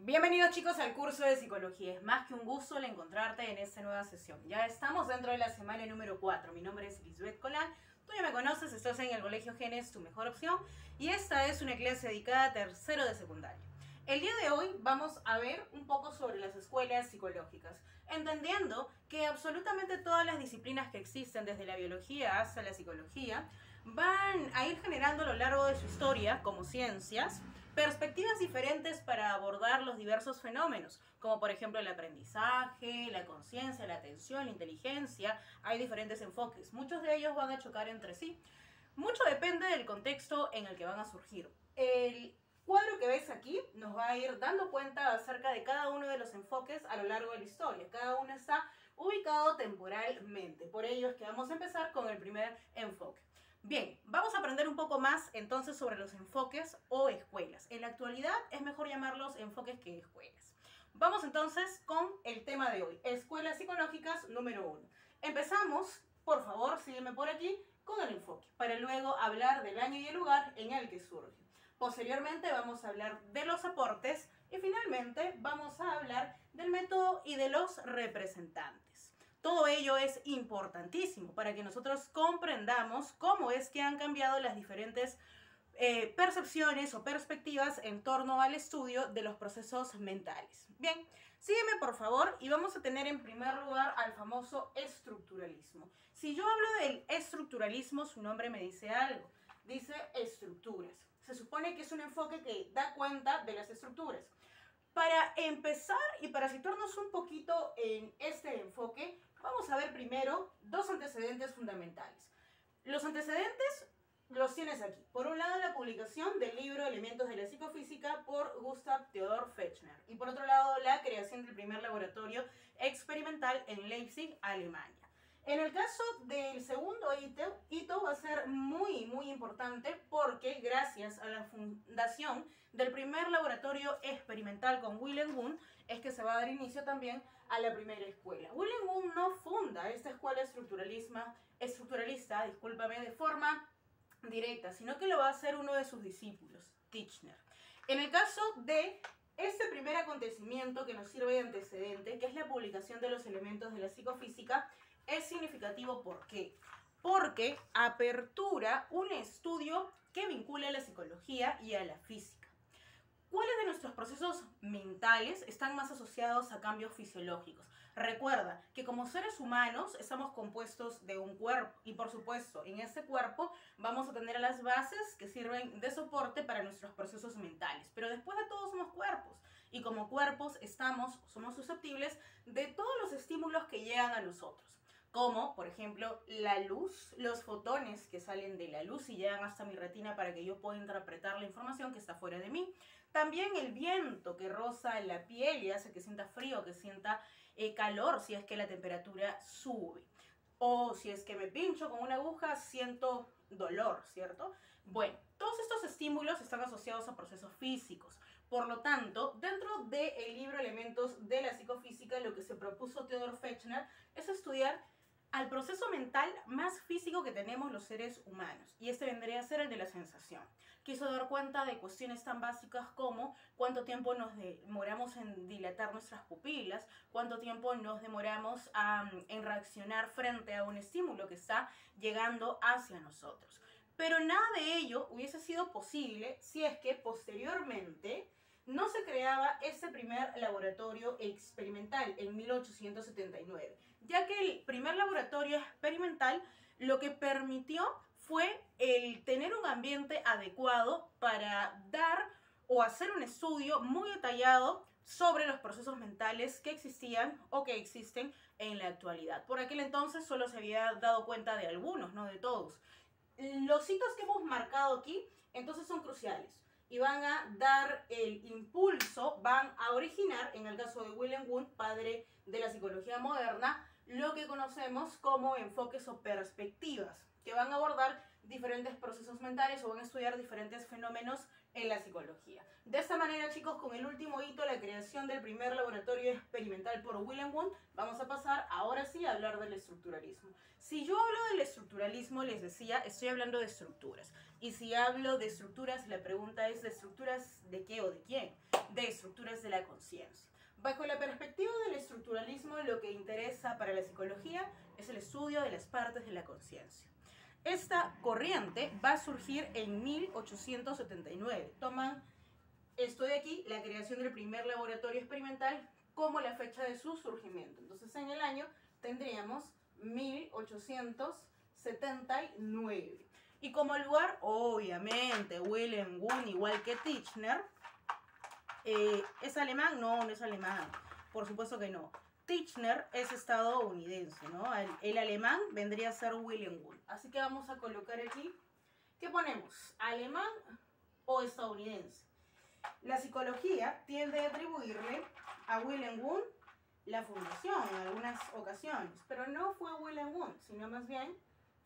Bienvenidos chicos al curso de psicología. Es más que un gusto el encontrarte en esta nueva sesión. Ya estamos dentro de la semana número 4. Mi nombre es Elizabeth Colán. Tú ya me conoces, estás en el Colegio Genes, tu mejor opción. Y esta es una clase dedicada a tercero de secundaria. El día de hoy vamos a ver un poco sobre las escuelas psicológicas, entendiendo que absolutamente todas las disciplinas que existen, desde la biología hasta la psicología, van a ir generando a lo largo de su historia, como ciencias, perspectivas diferentes para abordar los diversos fenómenos, como por ejemplo el aprendizaje, la conciencia, la atención, la inteligencia. Hay diferentes enfoques, muchos de ellos van a chocar entre sí. Mucho depende del contexto en el que van a surgir. El cuadro que ves aquí nos va a ir dando cuenta acerca de cada uno de los enfoques a lo largo de la historia. Cada uno está ubicado temporalmente. Por ello es que vamos a empezar con el primer enfoque. Bien, vamos a aprender un poco más entonces sobre los enfoques o escuelas. En la actualidad es mejor llamarlos enfoques que escuelas. Vamos entonces con el tema de hoy, escuelas psicológicas número 1. Empezamos, por favor, sígueme por aquí, con el enfoque, para luego hablar del año y el lugar en el que surge. Posteriormente vamos a hablar de los aportes y finalmente vamos a hablar del método y de los representantes. Todo ello es importantísimo para que nosotros comprendamos cómo es que han cambiado las diferentes percepciones o perspectivas en torno al estudio de los procesos mentales. Bien, sígueme por favor y vamos a tener en primer lugar al famoso estructuralismo. Si yo hablo del estructuralismo, su nombre me dice algo. Dice estructuras. Se supone que es un enfoque que da cuenta de las estructuras. Para empezar y para situarnos un poquito en este enfoque, vamos a ver primero dos antecedentes fundamentales. Los antecedentes los tienes aquí. Por un lado, la publicación del libro Elementos de la Psicofísica por Gustav Theodor Fechner. Y por otro lado, la creación del primer laboratorio experimental en Leipzig, Alemania. En el caso del segundo hito va a ser muy importante porque gracias a la fundación del primer laboratorio experimental con Wilhelm Wundt es que se va a dar inicio también a la primera escuela. Wilhelm Wundt no funda esta escuela estructuralista, de forma directa, sino que lo va a hacer uno de sus discípulos, Titchener. En el caso de este primer acontecimiento que nos sirve de antecedente, que es la publicación de los elementos de la psicofísica, es significativo. ¿Por qué? Porque apertura un estudio que vincula a la psicología y a la física. ¿Cuáles de nuestros procesos mentales están más asociados a cambios fisiológicos? Recuerda que como seres humanos estamos compuestos de un cuerpo y por supuesto en ese cuerpo vamos a tener las bases que sirven de soporte para nuestros procesos mentales. Pero después de todo somos cuerpos y como cuerpos somos susceptibles de todos los estímulos que llegan a nosotros. Como, por ejemplo, la luz, los fotones que salen de la luz y llegan hasta mi retina para que yo pueda interpretar la información que está fuera de mí. También el viento que roza la piel y hace que sienta frío, que sienta calor si es que la temperatura sube. O si es que me pincho con una aguja, siento dolor, ¿cierto? Bueno, todos estos estímulos están asociados a procesos físicos. Por lo tanto, dentro del libro Elementos de la Psicofísica, lo que se propuso Theodor Fechner es estudiar al proceso mental más físico que tenemos los seres humanos, y este vendría a ser el de la sensación. Quiso dar cuenta de cuestiones tan básicas como cuánto tiempo nos demoramos en dilatar nuestras pupilas, cuánto tiempo nos demoramos en reaccionar frente a un estímulo que está llegando hacia nosotros. Pero nada de ello hubiese sido posible si es que posteriormente no se creaba este primer laboratorio experimental en 1879, ya que el primer laboratorio experimental lo que permitió fue el tener un ambiente adecuado para dar o hacer un estudio muy detallado sobre los procesos mentales que existían o que existen en la actualidad. Por aquel entonces solo se había dado cuenta de algunos, no de todos. Los hitos que hemos marcado aquí entonces son cruciales y van a dar el impulso, van a originar, en el caso de Wilhelm Wundt, padre de la psicología moderna, lo que conocemos como enfoques o perspectivas, que van a abordar diferentes procesos mentales o van a estudiar diferentes fenómenos en la psicología. De esta manera, chicos, con el último hito, la creación del primer laboratorio experimental por Wilhelm Wundt, vamos a pasar ahora sí a hablar del estructuralismo. Si yo hablo del estructuralismo, les decía, estoy hablando de estructuras. Y si hablo de estructuras, la pregunta es, ¿de estructuras de qué o de quién? de estructuras de la conciencia. Bajo la perspectiva del estructuralismo, lo que interesa para la psicología es el estudio de las partes de la conciencia. Esta corriente va a surgir en 1879. Toman esto de aquí, la creación del primer laboratorio experimental, como la fecha de su surgimiento. Entonces, en el año tendríamos 1879. Y como lugar, obviamente, Wilhelm Wundt, igual que Titchener, ¿es alemán? No, no es alemán. Por supuesto que no. Titchener es estadounidense, ¿no? El alemán vendría a ser Wilhelm Wundt. Así que vamos a colocar aquí, ¿qué ponemos? ¿Alemán o estadounidense? La psicología tiende a atribuirle a Wilhelm Wundt la fundación en algunas ocasiones, pero no fue Wilhelm Wundt, sino más bien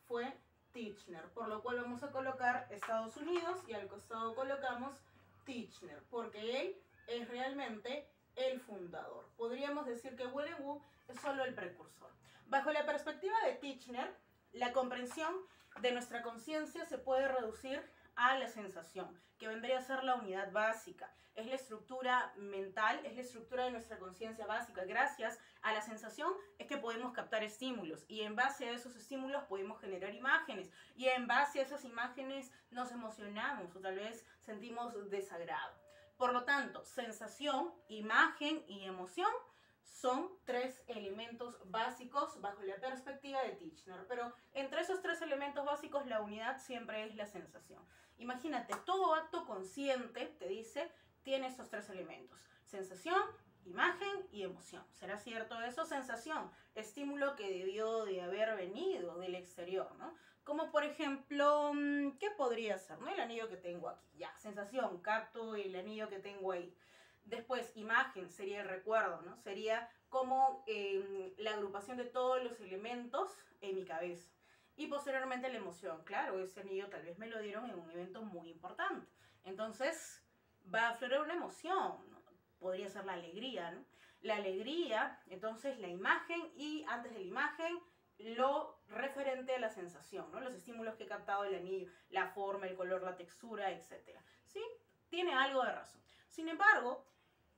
fue Titchener, por lo cual vamos a colocar Estados Unidos y al costado colocamos Titchener, porque él es realmente el fundador. Podríamos decir que Wilhelm Wundt es solo el precursor. Bajo la perspectiva de Titchener, la comprensión de nuestra conciencia se puede reducir a la sensación, que vendría a ser la unidad básica. Es la estructura mental, es la estructura de nuestra conciencia básica. Gracias a la sensación es que podemos captar estímulos y en base a esos estímulos podemos generar imágenes y en base a esas imágenes nos emocionamos o tal vez sentimos desagrado. Por lo tanto, sensación, imagen y emoción son tres elementos básicos bajo la perspectiva de Titchener, pero entre esos tres elementos básicos la unidad siempre es la sensación. Imagínate, todo acto consciente, te dice, tiene esos tres elementos: sensación, imagen y emoción. ¿Será cierto eso? Sensación, estímulo que debió de haber venido del exterior, ¿no? Como por ejemplo, ¿qué podría ser? ¿No? El anillo que tengo aquí, ya, sensación, capto el anillo que tengo ahí. Después, imagen sería el recuerdo, ¿no? Sería como la agrupación de todos los elementos en mi cabeza. Y posteriormente la emoción, claro, ese anillo tal vez me lo dieron en un evento muy importante. Entonces, va a aflorar una emoción, ¿no? Podría ser la alegría, ¿no? La alegría, entonces la imagen y antes de la imagen, lo referente a la sensación, ¿no? Los estímulos que he captado del anillo, la forma, el color, la textura, etc. ¿Sí? Tiene algo de razón. Sin embargo,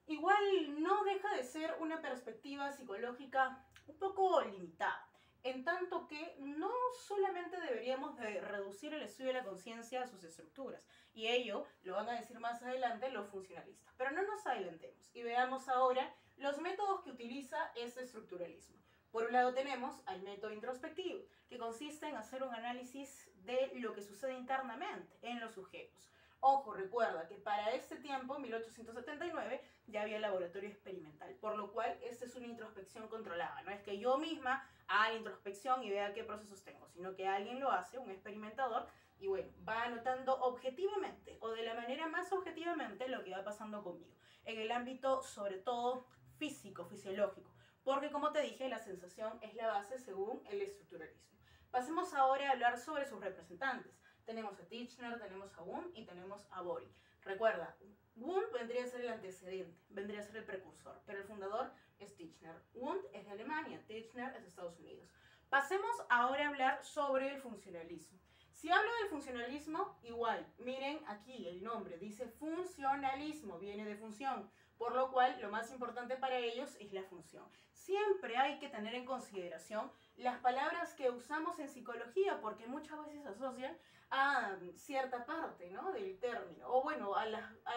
igual no deja de ser una perspectiva psicológica un poco limitada, en tanto que no solamente deberíamos de reducir el estudio de la conciencia a sus estructuras, y ello lo van a decir más adelante los funcionalistas. Pero no nos adelantemos y veamos ahora los métodos que utiliza este estructuralismo. Por un lado tenemos al método introspectivo, que consiste en hacer un análisis de lo que sucede internamente en los sujetos. Ojo, recuerda que para este tiempo, 1879, ya había laboratorio experimental, por lo cual esta es una introspección controlada. No es que yo misma haga la introspección y vea qué procesos tengo, sino que alguien lo hace, un experimentador, y bueno, va anotando objetivamente o de la manera más objetivamente lo que va pasando conmigo, en el ámbito sobre todo físico, fisiológico, porque como te dije, la sensación es la base según el estructuralismo. Pasemos ahora a hablar sobre sus representantes. Tenemos a Titchener, tenemos a Wundt y tenemos a Bory. Recuerda, Wundt vendría a ser el antecedente, vendría a ser el precursor, pero el fundador es Titchener. Wundt es de Alemania, Titchener es de Estados Unidos. Pasemos ahora a hablar sobre el funcionalismo. Si hablo del funcionalismo, igual, miren aquí el nombre, dice funcionalismo, viene de función, por lo cual lo más importante para ellos es la función. Siempre hay que tener en consideración las palabras que usamos en psicología, porque muchas veces asocian a cierta parte, ¿no?, del término, o bueno, a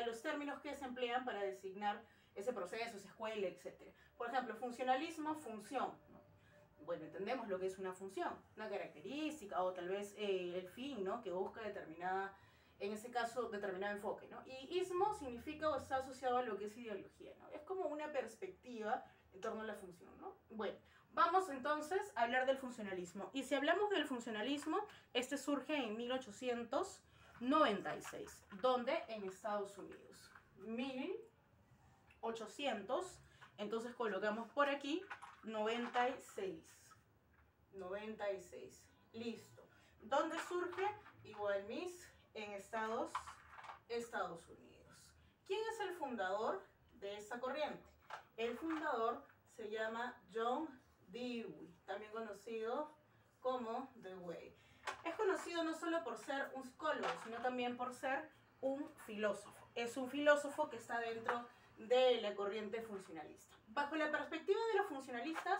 los términos que se emplean para designar ese proceso, esa escuela, etc. Por ejemplo, funcionalismo, función, ¿no? Bueno, entendemos lo que es una función, una característica o tal vez el fin, ¿no?, que busca determinada, en ese caso, determinado enfoque, ¿no? Y ismo significa o está asociado a lo que es ideología, ¿no? Es como una perspectiva en torno a la función, ¿no? Bueno, vamos entonces a hablar del funcionalismo. Y si hablamos del funcionalismo, este surge en 1896. ¿Dónde? En Estados Unidos. 1800, entonces colocamos por aquí 96. 96. Listo. ¿Dónde surge? Igual en Estados Unidos. ¿Quién es el fundador de esta corriente? El fundador se llama John Dewey, también conocido como Dewey. Es conocido no solo por ser un psicólogo, sino también por ser un filósofo. Es un filósofo que está dentro de la corriente funcionalista. Bajo la perspectiva de los funcionalistas,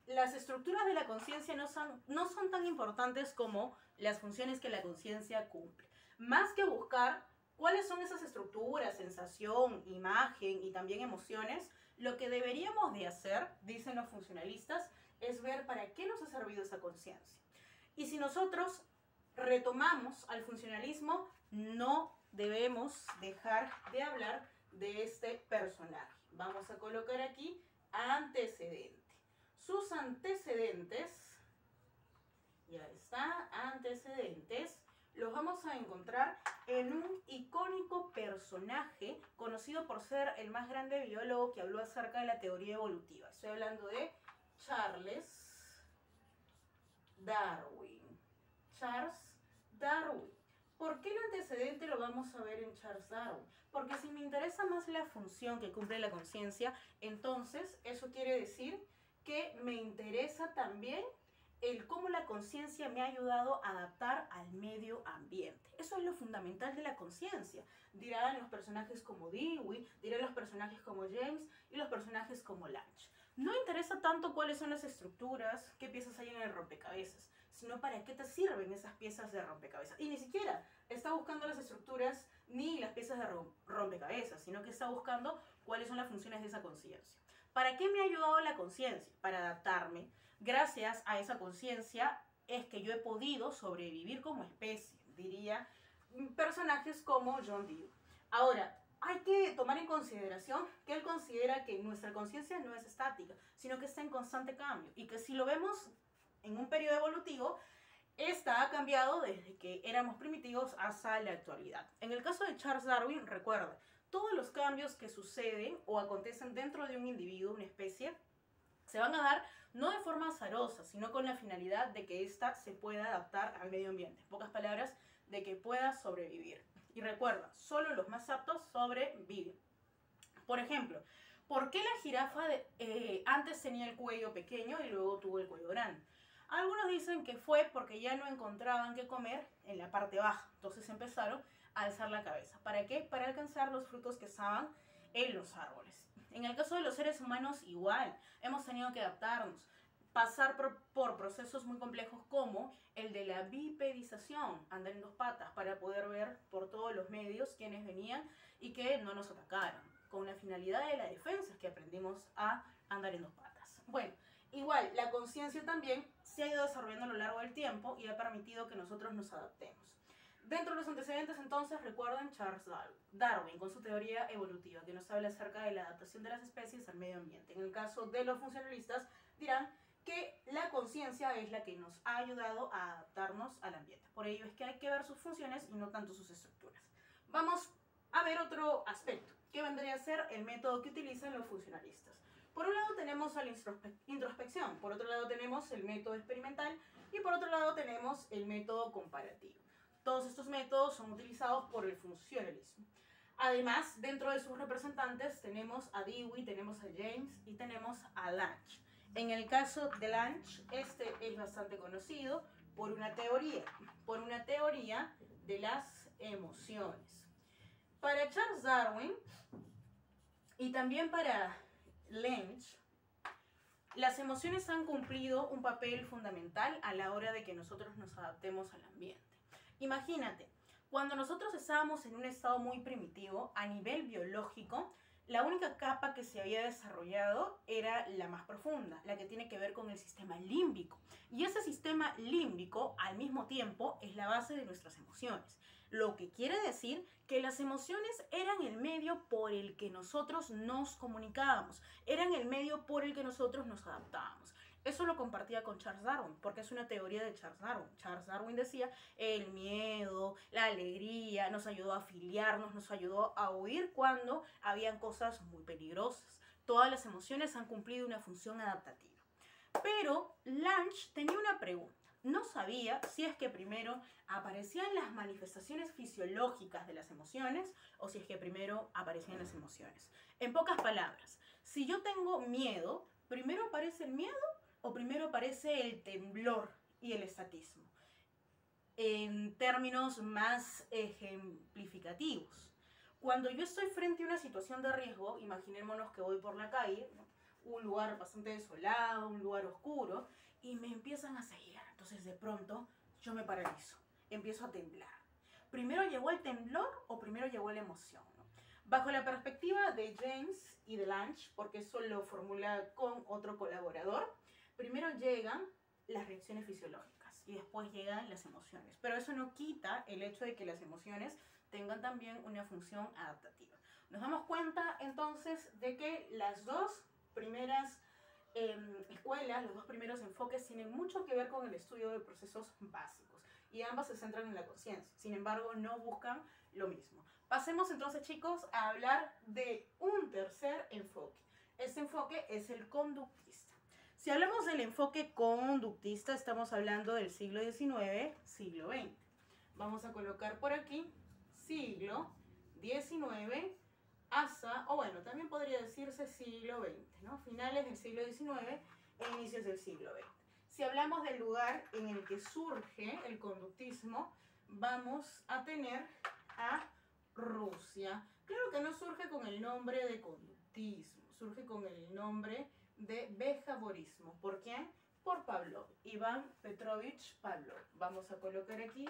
las estructuras de la conciencia no son tan importantes como las funciones que la conciencia cumple. Más que buscar cuáles son esas estructuras, sensación, imagen y también emociones, lo que deberíamos de hacer, dicen los funcionalistas, es ver para qué nos ha servido esa conciencia. Y si nosotros retomamos al funcionalismo, no debemos dejar de hablar de este personaje. Vamos a colocar aquí antecedente. Sus antecedentes, ya está, antecedentes, los vamos a encontrar en un icónico personaje conocido por ser el más grande biólogo que habló acerca de la teoría evolutiva. Estoy hablando de Charles Darwin. Charles Darwin. ¿Por qué el antecedente lo vamos a ver en Charles Darwin? Porque si me interesa más la función que cumple la conciencia, entonces eso quiere decir que me interesa también el cómo la conciencia me ha ayudado a adaptar al medio ambiente. Eso es lo fundamental de la conciencia. Dirán los personajes como Dewey, dirán los personajes como James y los personajes como Lange. No interesa tanto cuáles son las estructuras, qué piezas hay en el rompecabezas, sino para qué te sirven esas piezas de rompecabezas. Y ni siquiera está buscando las estructuras ni las piezas de rompecabezas, sino que está buscando cuáles son las funciones de esa conciencia. ¿Para qué me ha ayudado la conciencia? Para adaptarme. Gracias a esa conciencia es que yo he podido sobrevivir como especie, diría personajes como John Dewey. Ahora, hay que tomar en consideración que él considera que nuestra conciencia no es estática, sino que está en constante cambio y que si lo vemos en un periodo evolutivo, esta ha cambiado desde que éramos primitivos hasta la actualidad. En el caso de Charles Darwin, recuerda, todos los cambios que suceden o acontecen dentro de un individuo, una especie, se van a dar no de forma azarosa, sino con la finalidad de que ésta se pueda adaptar al medio ambiente. En pocas palabras, de que pueda sobrevivir. Y recuerda, solo los más aptos sobreviven. Por ejemplo, ¿por qué la jirafa antes tenía el cuello pequeño y luego tuvo el cuello grande? Algunos dicen que fue porque ya no encontraban qué comer en la parte baja. Entonces empezaron a alzar la cabeza. ¿Para qué? Para alcanzar los frutos que estaban en los árboles. En el caso de los seres humanos, igual. Hemos tenido que adaptarnos. Pasar por procesos muy complejos como el de la bipedización, andar en dos patas, para poder ver por todos los medios quiénes venían y que no nos atacaran, con la finalidad de la defensa, que aprendimos a andar en dos patas. Bueno, igual, la conciencia también se ha ido desarrollando a lo largo del tiempo y ha permitido que nosotros nos adaptemos. Dentro de los antecedentes, entonces, recuerden Charles Darwin con su teoría evolutiva, que nos habla acerca de la adaptación de las especies al medio ambiente. En el caso de los funcionalistas, dirán que la conciencia es la que nos ha ayudado a adaptarnos al ambiente. Por ello es que hay que ver sus funciones y no tanto sus estructuras. Vamos a ver otro aspecto, que vendría a ser el método que utilizan los funcionalistas. Por un lado tenemos la introspección, por otro lado tenemos el método experimental y por otro lado tenemos el método comparativo. Todos estos métodos son utilizados por el funcionalismo. Además, dentro de sus representantes tenemos a Dewey, tenemos a James y tenemos a Lange. En el caso de Lange, este es bastante conocido por una teoría de las emociones. Para Charles Darwin y también para Lange, las emociones han cumplido un papel fundamental a la hora de que nosotros nos adaptemos al ambiente. Imagínate, cuando nosotros estábamos en un estado muy primitivo, a nivel biológico, la única capa que se había desarrollado era la más profunda, la que tiene que ver con el sistema límbico. Y ese sistema límbico, al mismo tiempo, es la base de nuestras emociones. Lo que quiere decir que las emociones eran el medio por el que nosotros nos comunicábamos, eran el medio por el que nosotros nos adaptábamos. Eso lo compartía con Charles Darwin, porque es una teoría de Charles Darwin. Charles Darwin decía, el miedo, la alegría, nos ayudó a afiliarnos, nos ayudó a huir cuando habían cosas muy peligrosas. Todas las emociones han cumplido una función adaptativa. Pero Lange tenía una pregunta. No sabía si es que primero aparecían las manifestaciones fisiológicas de las emociones o si es que primero aparecían las emociones. En pocas palabras, si yo tengo miedo, ¿primero aparece el miedo o primero aparece el temblor y el estatismo? En términos más ejemplificativos, Cuando yo estoy frente a una situación de riesgo, imaginémonos que voy por la calle, ¿no? Un lugar bastante desolado, un lugar oscuro, y me empiezan a seguir. Entonces de pronto yo me paralizo, empiezo a temblar. ¿Primero llegó el temblor o primero llegó la emoción? ¿No? Bajo la perspectiva de James y de Lange, porque eso lo formula con otro colaborador, primero llegan las reacciones fisiológicas y después llegan las emociones. Pero eso no quita el hecho de que las emociones tengan también una función adaptativa. Nos damos cuenta entonces de que las dos primeras escuelas, los dos primeros enfoques tienen mucho que ver con el estudio de procesos básicos y ambas se centran en la conciencia, sin embargo no buscan lo mismo. Pasemos entonces, chicos, a hablar de un tercer enfoque. Este enfoque es el conductista. Si hablamos del enfoque conductista, estamos hablando del siglo XIX, siglo XX. Vamos a colocar por aquí siglo XIX hasta, o bueno, también podría decirse siglo XX, ¿no? Finales del siglo XIX e inicios del siglo XX. Si hablamos del lugar en el que surge el conductismo, vamos a tener a Rusia. Claro que no surge con el nombre de conductismo, surge con el nombre de behaviorismo. ¿Por quién? Por Pavlov, Iván Petrovich Pavlov. Vamos a colocar aquí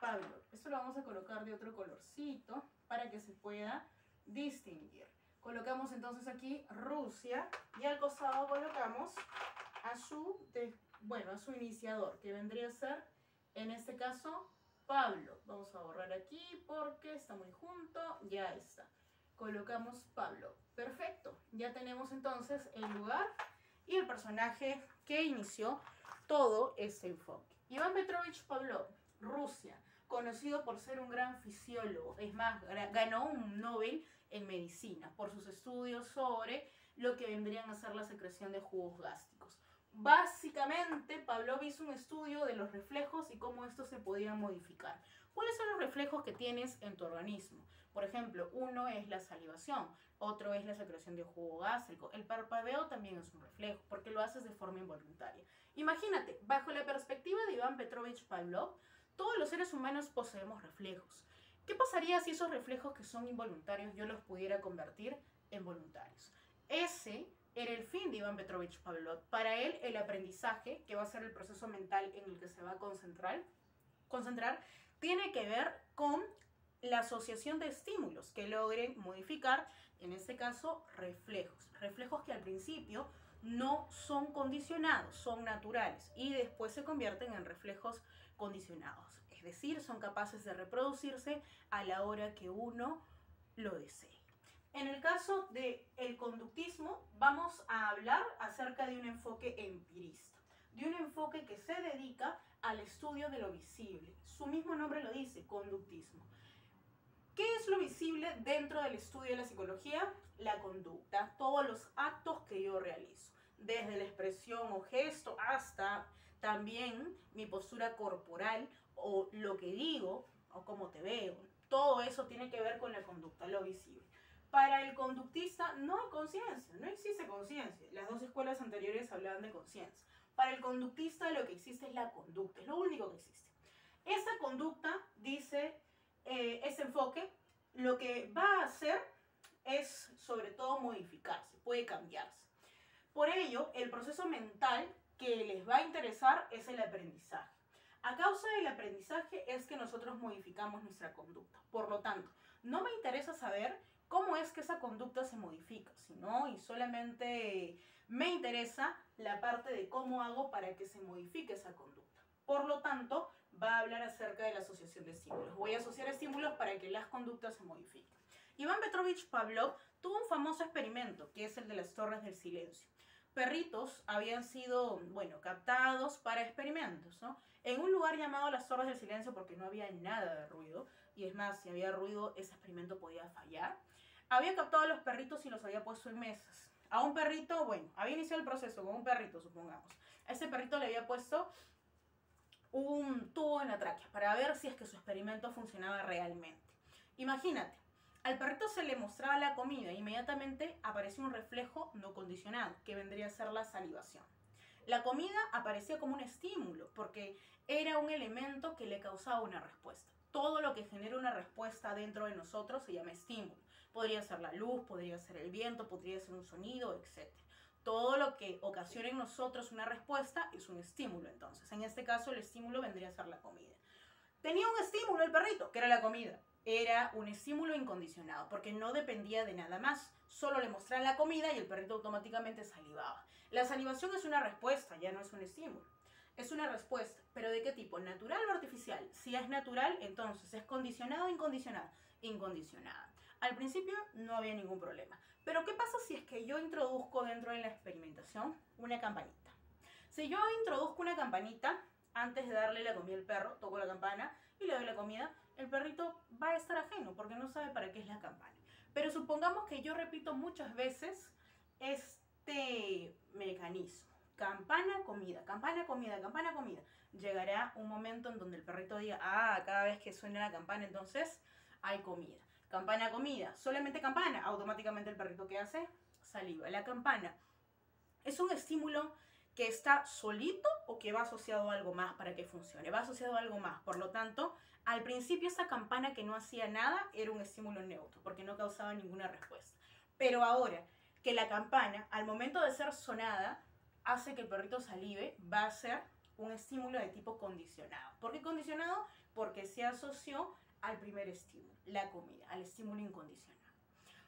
Pavlov. Esto lo vamos a colocar de otro colorcito para que se pueda distinguir. Colocamos entonces aquí Rusia y al costado colocamos a su iniciador, que vendría a ser, en este caso, Pavlov. Vamos a borrar aquí porque está muy junto, ya está. Colocamos Pavlov. Perfecto, ya tenemos entonces el lugar y el personaje que inició todo este enfoque. Iván Petrovich Pavlov, Rusia, conocido por ser un gran fisiólogo. Es más, ganó un Nobel en medicina por sus estudios sobre lo que vendrían a ser la secreción de jugos gástricos. Básicamente, Pavlov hizo un estudio de los reflejos y cómo estos se podían modificar. ¿Cuáles son los reflejos que tienes en tu organismo? Por ejemplo, uno es la salivación, otro es la secreción de jugo gástrico. El parpadeo también es un reflejo, porque lo haces de forma involuntaria. Imagínate, bajo la perspectiva de Iván Petrovich Pavlov, todos los seres humanos poseemos reflejos. ¿Qué pasaría si esos reflejos que son involuntarios yo los pudiera convertir en voluntarios? Ese era el fin de Iván Petrovich Pavlov. Para él, el aprendizaje, que va a ser el proceso mental en el que se va a concentrar tiene que ver con la asociación de estímulos que logren modificar, en este caso, reflejos. Reflejos que al principio no son condicionados, son naturales y después se convierten en reflejos condicionados. Es decir, son capaces de reproducirse a la hora que uno lo desee. En el caso del conductismo, vamos a hablar acerca de un enfoque empirista, de un enfoque que se dedica al estudio de lo visible. Su mismo nombre lo dice, conductismo. ¿Qué es lo visible dentro del estudio de la psicología? La conducta, todos los actos que yo realizo, desde la expresión o gesto hasta también mi postura corporal o lo que digo o cómo te veo. Todo eso tiene que ver con la conducta, lo visible. Para el conductista no hay conciencia, no existe conciencia. Las dos escuelas anteriores hablaban de conciencia. Para el conductista lo que existe es la conducta, es lo único que existe. Esa conducta, dice ese enfoque, lo que va a hacer es sobre todo modificarse, puede cambiarse. Por ello, el proceso mental que les va a interesar es el aprendizaje. A causa del aprendizaje es que nosotros modificamos nuestra conducta. Por lo tanto, no me interesa saber cómo es que esa conducta se modifica, sino y solamente me interesa la parte de cómo hago para que se modifique esa conducta. Por lo tanto, va a hablar acerca de la asociación de estímulos. Voy a asociar estímulos para que las conductas se modifiquen. Iván Petrovich Pavlov tuvo un famoso experimento, que es el de las torres del silencio. Perritos habían sido, captados para experimentos, ¿no? En un lugar llamado las torres del silencio porque no había nada de ruido, y es más, si había ruido, ese experimento podía fallar. Había captado a los perritos y los había puesto en mesas. A un perrito, había iniciado el proceso con un perrito, supongamos. A ese perrito le había puesto un tubo en la tráquea para ver si es que su experimento funcionaba realmente. Imagínate, al perrito se le mostraba la comida e inmediatamente apareció un reflejo no condicionado, que vendría a ser la salivación. La comida aparecía como un estímulo, porque era un elemento que le causaba una respuesta. Todo lo que genera una respuesta dentro de nosotros se llama estímulo. Podría ser la luz, podría ser el viento, podría ser un sonido, etc. Todo lo que ocasiona en nosotros una respuesta es un estímulo, entonces. En este caso, el estímulo vendría a ser la comida. Tenía un estímulo el perrito, que era la comida. Era un estímulo incondicionado, porque no dependía de nada más. Solo le mostraban la comida y el perrito automáticamente salivaba. La salivación es una respuesta, ya no es un estímulo. Es una respuesta, pero ¿de qué tipo? ¿Natural o artificial? Si es natural, entonces ¿es condicionado o incondicionada? Incondicionada. Al principio no había ningún problema. Pero ¿qué pasa si es que yo introduzco dentro de la experimentación una campanita? Si yo introduzco una campanita, antes de darle la comida al perro, toco la campana y le doy la comida, el perrito va a estar ajeno porque no sabe para qué es la campana. Pero supongamos que yo repito muchas veces este mecanismo. Campana, comida, campana, comida, campana, comida. Llegará un momento en donde el perrito diga, cada vez que suene la campana, entonces hay comida. Campana, comida, solamente campana. Automáticamente el perrito, ¿qué hace? Saliva. La campana es un estímulo que está solito o que va asociado a algo más para que funcione. Va asociado a algo más. Por lo tanto, al principio esa campana que no hacía nada era un estímulo neutro porque no causaba ninguna respuesta. Pero ahora que la campana, al momento de ser sonada, hace que el perrito salive, va a ser un estímulo de tipo condicionado. ¿Por qué condicionado? Porque se asoció al primer estímulo, la comida, al estímulo incondicionado.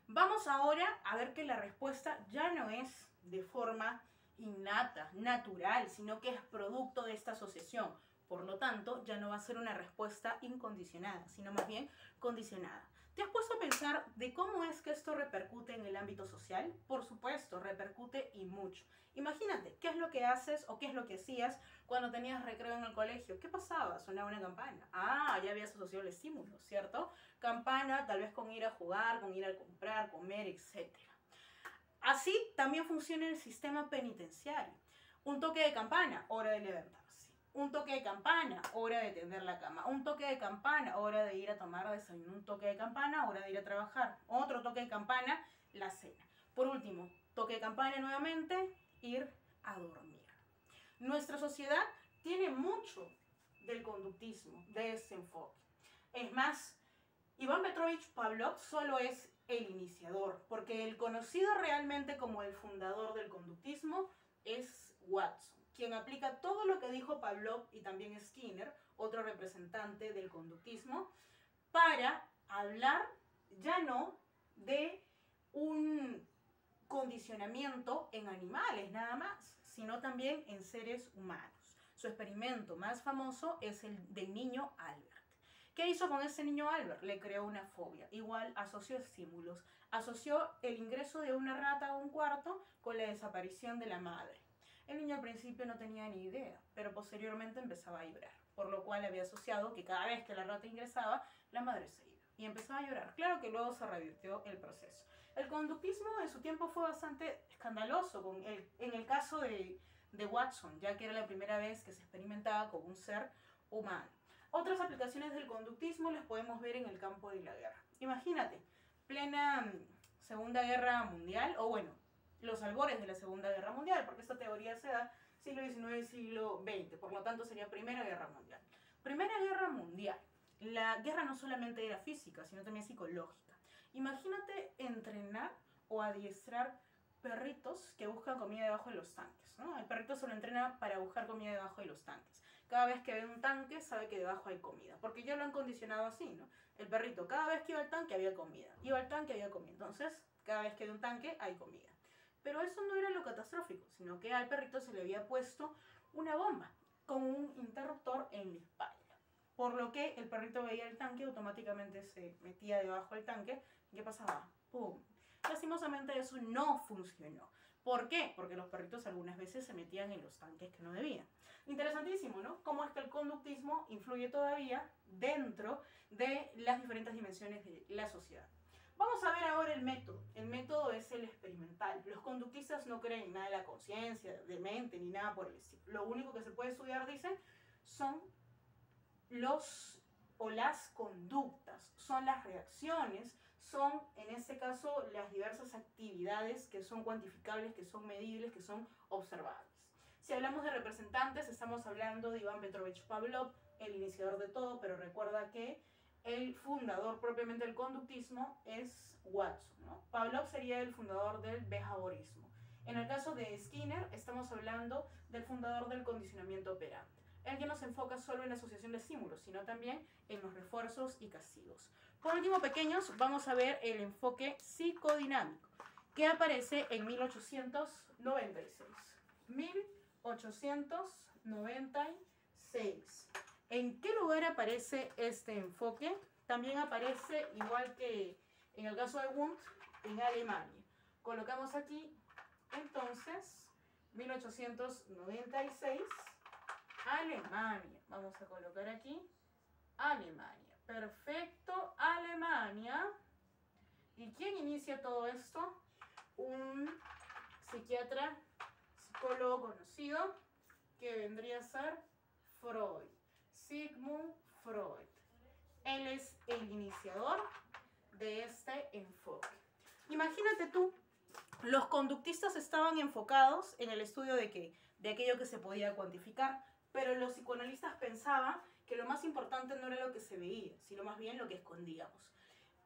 Vamos ahora a ver que la respuesta ya no es de forma innata, natural, sino que es producto de esta asociación. Por lo tanto, ya no va a ser una respuesta incondicionada, sino más bien condicionada. ¿Te has puesto a pensar de cómo es que esto repercute en el ámbito social? Por supuesto, repercute y mucho. Imagínate, ¿qué es lo que haces o qué es lo que hacías cuando tenías recreo en el colegio? ¿Qué pasaba? Sonaba una campana. Ya habías asociado el estímulo, ¿cierto? Campana, tal vez con ir a jugar, con ir a comprar, comer, etc. Así también funciona el sistema penitenciario. Un toque de campana, hora de levantarse. Un toque de campana, hora de tender la cama. Un toque de campana, hora de ir a tomar desayuno. Un toque de campana, hora de ir a trabajar. Otro toque de campana, la cena. Por último, toque de campana nuevamente, ir a dormir. Nuestra sociedad tiene mucho del conductismo, de ese enfoque. Es más, Iván Petrovich Pavlov solo es el iniciador, porque el conocido realmente como el fundador del conductismo es Watson, quien aplica todo lo que dijo Pavlov y también Skinner, otro representante del conductismo, para hablar ya no de un condicionamiento en animales nada más, sino también en seres humanos. Su experimento más famoso es el del niño Albert. ¿Qué hizo con ese niño Albert? Le creó una fobia. Igual asoció estímulos. Asoció el ingreso de una rata a un cuarto con la desaparición de la madre. El niño al principio no tenía ni idea, pero posteriormente empezaba a llorar, por lo cual había asociado que cada vez que la rata ingresaba, la madre se iba y empezaba a llorar. Claro que luego se revirtió el proceso. El conductismo en su tiempo fue bastante escandaloso en el caso de Watson, ya que era la primera vez que se experimentaba con un ser humano. Otras aplicaciones del conductismo las podemos ver en el campo de la guerra. Imagínate, plena Segunda Guerra Mundial, o bueno, los albores de la Segunda Guerra Mundial, porque esta teoría se da siglo XIX, siglo XX, por lo tanto sería Primera Guerra Mundial. Primera Guerra Mundial. La guerra no solamente era física, sino también psicológica. Imagínate entrenar o adiestrar perritos que buscan comida debajo de los tanques, ¿no? El perrito se lo entrena para buscar comida debajo de los tanques. Cada vez que ve un tanque sabe que debajo hay comida, porque ya lo han condicionado así, ¿no? El perrito cada vez que iba al tanque había comida, iba al tanque había comida, entonces cada vez que ve un tanque hay comida. Pero eso no era lo catastrófico, sino que al perrito se le había puesto una bomba con un interruptor en la espalda. Por lo que el perrito veía el tanque, automáticamente se metía debajo del tanque. ¿Y qué pasaba? ¡Pum! Lastimosamente eso no funcionó. ¿Por qué? Porque los perritos algunas veces se metían en los tanques que no debían. Interesantísimo, ¿no? Cómo es que el conductismo influye todavía dentro de las diferentes dimensiones de la sociedad. Vamos a ver ahora el método. El método es el experimental. Los conductistas no creen en nada de la conciencia, de mente, ni nada por el estilo. Lo único que se puede estudiar, dicen, son las conductas, son las reacciones, son en este caso las diversas actividades que son cuantificables, que son medibles, que son observables. Si hablamos de representantes, estamos hablando de Iván Petrovich Pavlov, el iniciador de todo, pero recuerda que el fundador propiamente del conductismo es Watson, ¿no? Pavlov sería el fundador del behaviorismo. En el caso de Skinner, estamos hablando del fundador del condicionamiento operante. Él ya no se enfoca solo en la asociación de estímulos, sino también en los refuerzos y castigos. Por último, pequeños, vamos a ver el enfoque psicodinámico, que aparece en 1896. 1896. ¿En qué lugar aparece este enfoque? También aparece, igual que en el caso de Wundt, en Alemania. Colocamos aquí, entonces, 1896, Alemania. Vamos a colocar aquí, Alemania. Perfecto, Alemania. ¿Y quién inicia todo esto? Un psiquiatra, psicólogo conocido, que vendría a ser Freud. Sigmund Freud. Él es el iniciador de este enfoque. Imagínate tú, los conductistas estaban enfocados en el estudio de ¿qué? De aquello que se podía cuantificar, pero los psicoanalistas pensaban que lo más importante no era lo que se veía, sino más bien lo que escondíamos.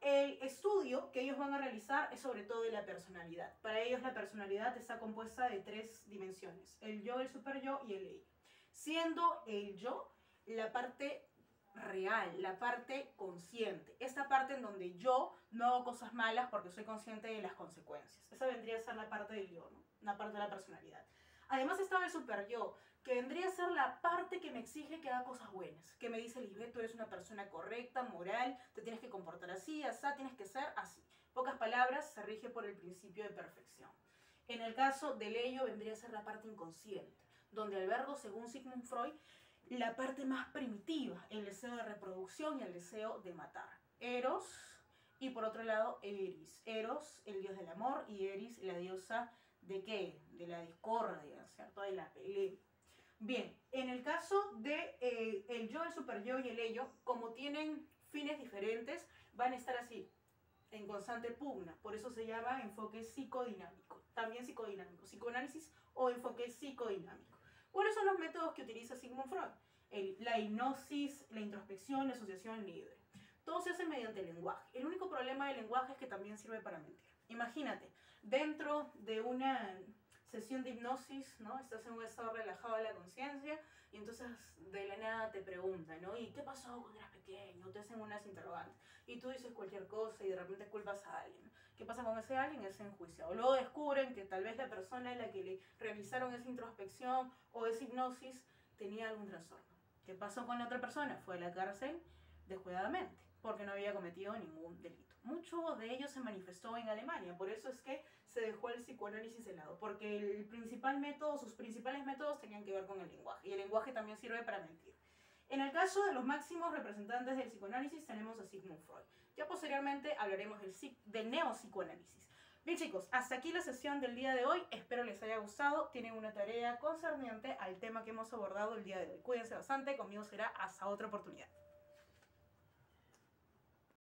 El estudio que ellos van a realizar es sobre todo de la personalidad. Para ellos la personalidad está compuesta de 3 dimensiones: el yo, el superyo y el ello. Siendo el yo la parte real, la parte consciente, esta parte en donde yo no hago cosas malas porque soy consciente de las consecuencias. Esa vendría a ser la parte del yo, ¿no? Una parte de la personalidad. Además estaba el super yo, que vendría a ser la parte que me exige que haga cosas buenas, que me dice: Lisbeth, tú eres una persona correcta, moral, te tienes que comportar así, así, tienes que ser así. Pocas palabras, se rige por el principio de perfección. En el caso del ello vendría a ser la parte inconsciente, donde albergo, según Sigmund Freud, la parte más primitiva, el deseo de reproducción y el deseo de matar. Eros, y por otro lado Eris. Eros, el dios del amor, y Eris, la diosa ¿de qué? De la discordia, ¿cierto? De la pelea. Bien, en el caso de el yo, el superyo y el ello, como tienen fines diferentes, van a estar así, en constante pugna. Por eso se llama enfoque psicodinámico. También psicodinámico, psicoanálisis o enfoque psicodinámico. ¿Cuáles son los métodos que utiliza Sigmund Freud? La hipnosis, la introspección, la asociación libre. Todo se hace mediante el lenguaje. El único problema del lenguaje es que también sirve para mentir. Imagínate, dentro de una sesión de hipnosis, ¿no? Estás en un estado relajado de la conciencia y entonces de la nada te preguntan, ¿no? ¿Y qué pasó cuando eras pequeño? Te hacen unas interrogantes y tú dices cualquier cosa y de repente culpas a alguien. ¿Qué pasa con ese alguien? Es enjuiciado. Luego descubren que tal vez la persona a la que le realizaron esa introspección o esa hipnosis tenía algún trastorno. ¿Qué pasó con la otra persona? Fue a la cárcel descuidadamente porque no había cometido ningún delito. Mucho de ello se manifestó en Alemania, por eso es que se dejó el psicoanálisis de lado, porque el principal método, sus principales métodos tenían que ver con el lenguaje, y el lenguaje también sirve para mentir. En el caso de los máximos representantes del psicoanálisis tenemos a Sigmund Freud. Ya posteriormente hablaremos del neopsicoanálisis. Bien chicos, hasta aquí la sesión del día de hoy, espero les haya gustado, tienen una tarea concerniente al tema que hemos abordado el día de hoy. Cuídense bastante, conmigo será hasta otra oportunidad.